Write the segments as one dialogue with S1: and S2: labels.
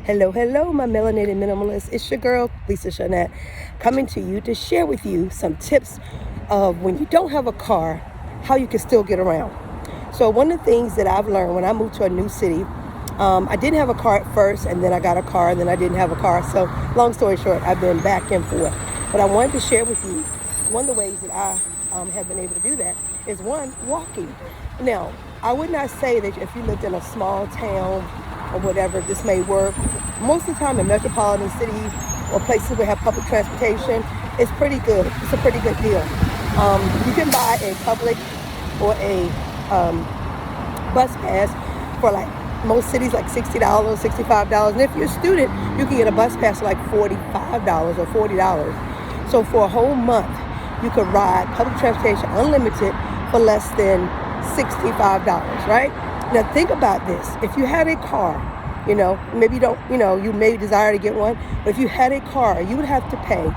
S1: Hello, hello, my melanated minimalist. It's your girl, Lisa Shanette, coming to you to share with you some tips of when you don't have a car, how you can still get around. So one of the things that I've learned when I moved to a new city, I didn't have a car at first, and then I got a car, and then I didn't have a car. So long story short, I've been back and forth. But I wanted to share with you one of the ways that I have been able to do that is one, walking. Now, I would not say that if you lived in a small town or whatever, this may work. Most of the time in metropolitan cities or places where have public transportation, it's pretty good. It's a pretty good deal. You can buy a public or a bus pass for like most cities like $60, $65. And if you're a student, you can get a bus pass for like $45 or $40. So for a whole month, you could ride public transportation unlimited for less than $65, right? Now think about this. If you had a car, maybe you don't, you may desire to get one, but if you had a car, you would have to pay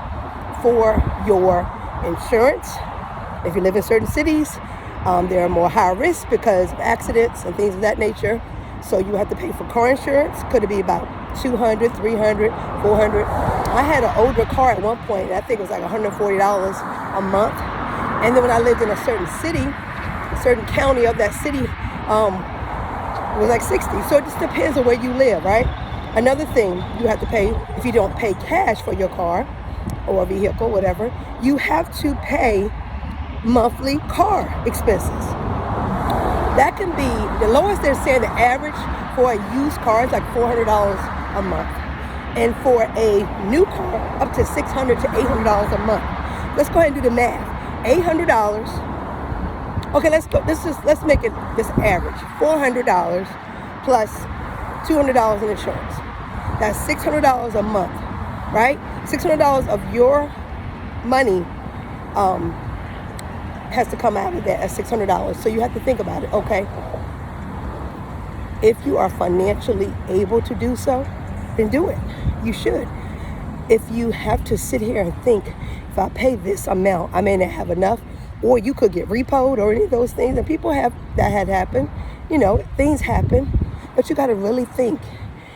S1: for your insurance. If you live in certain cities, there are more high risk because of accidents and things of that nature. So you have to pay for car insurance. Could it be about $200, $300, $400? I had an older car at one point. I think it was like $140 a month. And then when I lived in a certain city, a certain county of that city, it was like 60. So it just depends on where you live, right? Another thing you have to pay, if you don't pay cash for your car or a vehicle, whatever, you have to pay monthly car expenses. That can be, the lowest they're saying, the average for a used car is like $400 a month. And for a new car, up to $600 to $800 a month. Let's go ahead and do the math. $800. Okay, let's make it this average. $400 plus $200 in insurance. That's $600 a month, right? $600 of your money has to come out of that at $600. So you have to think about it, okay? If you are financially able to do so, then do it. You should. If you have to sit here and think, if I pay this amount, I may not have enough, or you could get repoed or any of those things, and people have, that had happened, things happen, but you got to really think,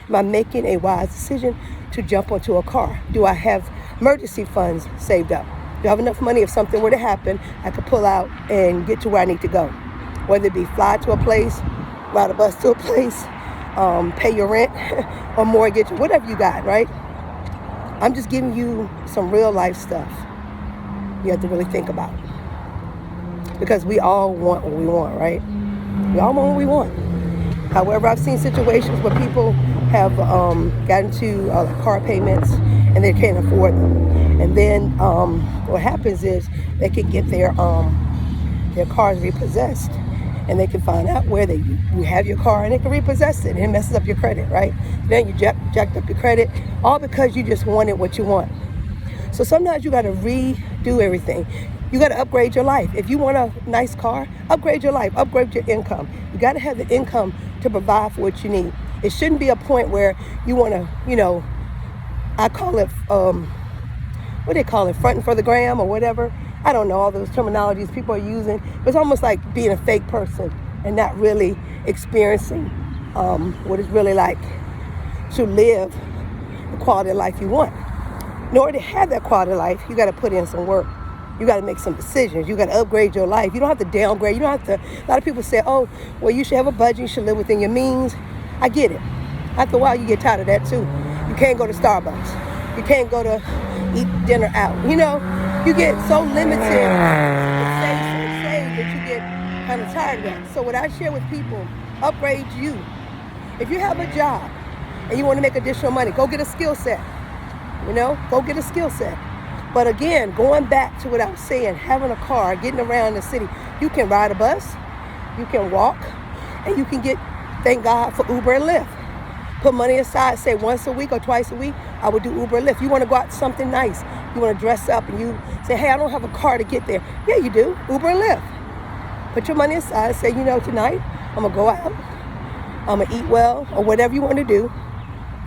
S1: am I making a wise decision to jump onto a car? Do I have emergency funds saved up? Do I have enough money if something were to happen, I could pull out and get to where I need to go? Whether it be fly to a place, ride a bus to a place, pay your rent or mortgage, whatever you got, right? I'm just giving you some real life stuff you have to really think about. Because we all want what we want, right? We all want what we want. However, I've seen situations where people have gotten to car payments and they can't afford them. And then what happens is they can get their cars repossessed, and they can find out where you have your car, and they can repossess it, and it messes up your credit, right? Then you jacked up your credit, all because you just wanted what you want. So sometimes you got to redo everything. You got to upgrade your life. If you want a nice car, upgrade your life, upgrade your income. You got to have the income to provide for what you need. It shouldn't be a point where you want to, I call it, what do they call it, fronting for the gram or whatever. I don't know all those terminologies people are using. It's almost like being a fake person and not really experiencing what it's really like to live the quality of life you want. In order to have that quality of life, you got to put in some work. You got to make some decisions. You got to upgrade your life. You don't have to downgrade. You don't have to. A lot of people say, oh, well, you should have a budget. You should live within your means. I get it. After a while, you get tired of that too. You can't go to Starbucks. You can't go to eat dinner out. You get so limited. Save that you get kind of tired of that. So what I share with people, upgrade you. If you have a job and you want to make additional money, go get a skill set. Go get a skill set. But again, going back to what I was saying, having a car, getting around the city, you can ride a bus, you can walk, and you can thank God for Uber and Lyft. Put money aside, say once a week or twice a week, I would do Uber and Lyft. You want to go out to something nice, you want to dress up, and you say, hey, I don't have a car to get there. Yeah, you do, Uber and Lyft. Put your money aside, say, tonight I'm going to go out, I'm going to eat well, or whatever you want to do.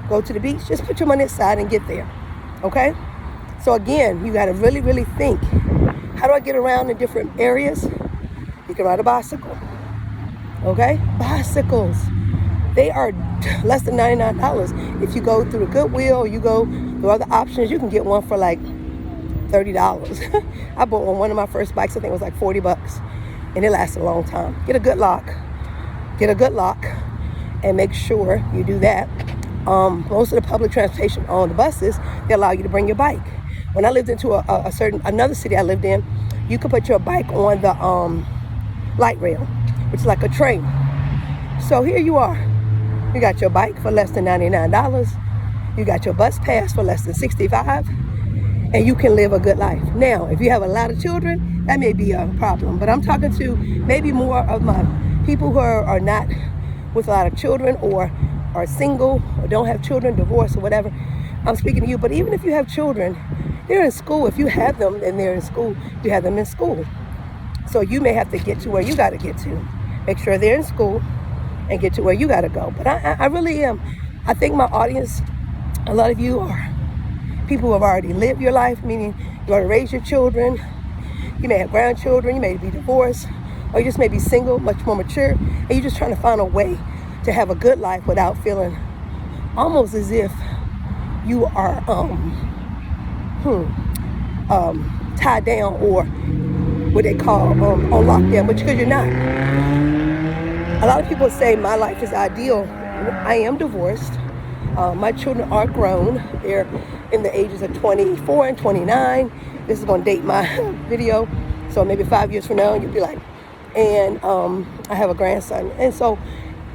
S1: Go to the beach, just put your money aside and get there, okay? So again, you got to really, really think, how do I get around in different areas? You can ride a bicycle, okay? Bicycles. They are less than $99. If you go through the Goodwill, or you go through other options, you can get one for like $30. I bought one of my first bikes, I think it was like $40, and it lasted a long time. Get a good lock, and make sure you do that. Most of the public transportation on the buses, they allow you to bring your bike. When I lived into another city I lived in, you could put your bike on the light rail, which is like a train. So here you are. You got your bike for less than $99. You got your bus pass for less than $65, and you can live a good life. Now, if you have a lot of children, that may be a problem. But I'm talking to maybe more of my people who are not with a lot of children, or are single, or don't have children, divorced, or whatever. I'm speaking to you. But even if you have children, they're in school. If you have them and they're in school, you have them in school. So you may have to get to where you got to get to. Make sure they're in school and get to where you got to go. But I really am. I think my audience, a lot of you are people who have already lived your life, meaning you already raised your children. You may have grandchildren. You may be divorced, or you just may be single, much more mature, and you're just trying to find a way to have a good life without feeling almost as if you are tied down, or what they call on lockdown, but because you're not. A lot of people say my life is ideal. I am divorced. My children are grown. They're in the ages of 24 and 29. This is going to date my video, so maybe 5 years from now you'll be like, and I have a grandson. And so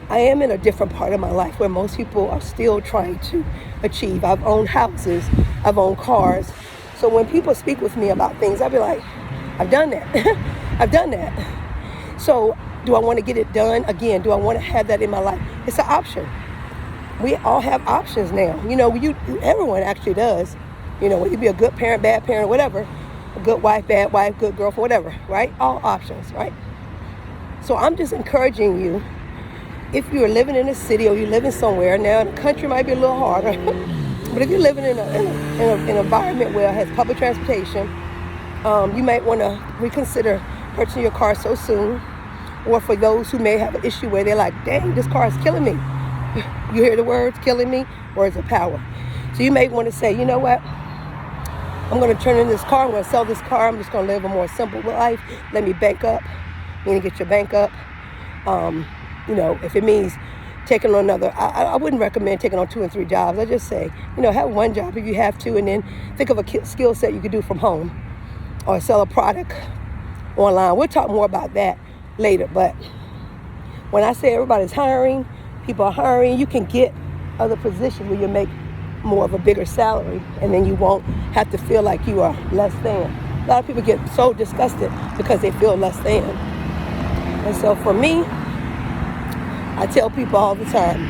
S1: I am in a different part of my life where most people are still trying to achieve. I've owned houses, I've owned cars. So when people speak with me about things, I'll be like, I've done that. I've done that. So do I want to get it done again? Do I want to have that in my life? It's an option. We all have options now. Everyone actually does. Whether you be a good parent, bad parent, whatever, a good wife, bad wife, good girlfriend, whatever, right? All options, right? So I'm just encouraging you, if you're living in a city or you're living somewhere, now the country might be a little harder, but if you're living in an environment where it has public transportation, you might want to reconsider purchasing your car so soon. Or for those who may have an issue where they're like, dang, this car is killing me. You hear the words, killing me, words of power. So you may want to say, you know what? I'm going to turn in this car. I'm going to sell this car. I'm just going to live a more simple life. Let me bank up. Meaning get your bank up. If it means taking on another, I wouldn't recommend taking on 2 and 3 jobs. I just say, have one job if you have to, and then think of a skill set you could do from home, or sell a product online. We'll talk more about that later. But when I say everybody's hiring, people are hiring, you can get other positions where you make more of a bigger salary, and then you won't have to feel like you are less than. A lot of people get so disgusted because they feel less than. And so for me, I tell people all the time,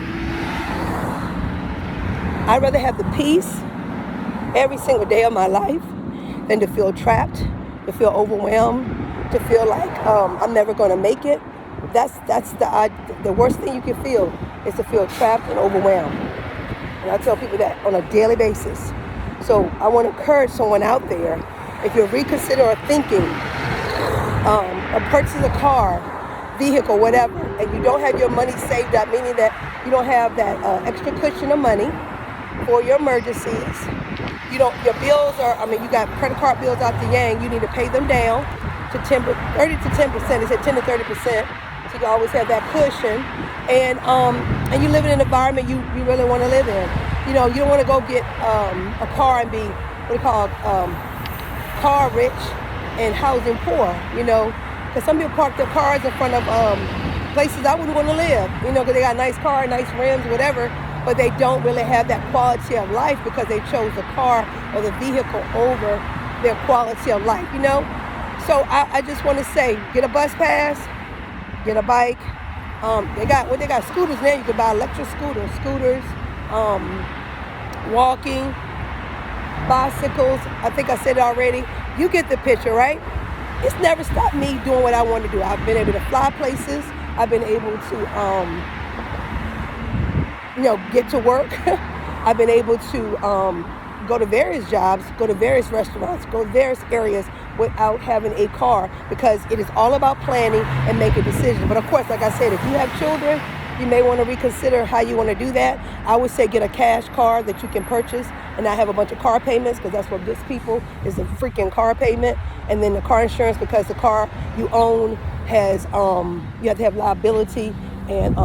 S1: I'd rather have the peace every single day of my life than to feel trapped, to feel overwhelmed, to feel like I'm never going to make it. That's the worst thing you can feel, is to feel trapped and overwhelmed. And I tell people that on a daily basis. So I want to encourage someone out there, if you're reconsidering or thinking of purchasing a car, vehicle, whatever, and you don't have your money saved up, meaning that you don't have that extra cushion of money for your emergencies. Your bills are, you got credit card bills out the yang, you need to pay them down to 30 to 10%. They said 10 to 30%. So you can always have that cushion. And you live in an environment you really want to live in. You don't want to go get a car and be car rich and housing poor, because some people park their cars in front of places I wouldn't want to live, because they got a nice car, nice rims, whatever, but they don't really have that quality of life because they chose the car or the vehicle over their quality of life, So I just want to say, get a bus pass, get a bike. They got scooters now. You can buy electric scooters, walking, bicycles. I think I said it already. You get the picture, right? It's never stopped me doing what I want to do. I've been able to fly places. I've been able to, get to work. I've been able to go to various jobs, go to various restaurants, go to various areas without having a car, because it is all about planning and making decisions. But of course, like I said, if you have children, you may want to reconsider how you want to do that. I would say get a cash car that you can purchase and not have a bunch of car payments, because that's what gets people is the freaking car payment. And then the car insurance, because the car you own has, you have to have liability and,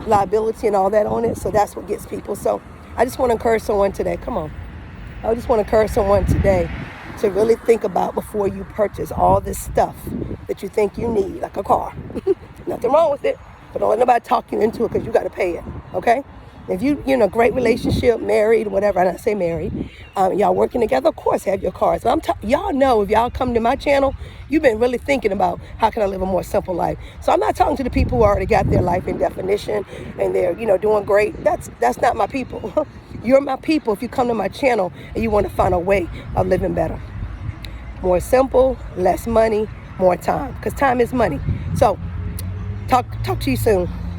S1: liability and all that on it. So that's what gets people. So I just want to encourage someone today. Come on. I just want to encourage someone today to really think about before you purchase all this stuff that you think you need, like a car. Nothing wrong with it, but don't let nobody talk you into it, because you got to pay it, okay? If you're in a great relationship, married, whatever, I don't say married, y'all working together, of course have your cars. But y'all know, if y'all come to my channel, you've been really thinking about how can I live a more simple life. So I'm not talking to the people who already got their life in definition and they're, doing great. That's not my people. You're my people if you come to my channel and you want to find a way of living better. More simple, less money, more time, because time is money. So talk to you soon.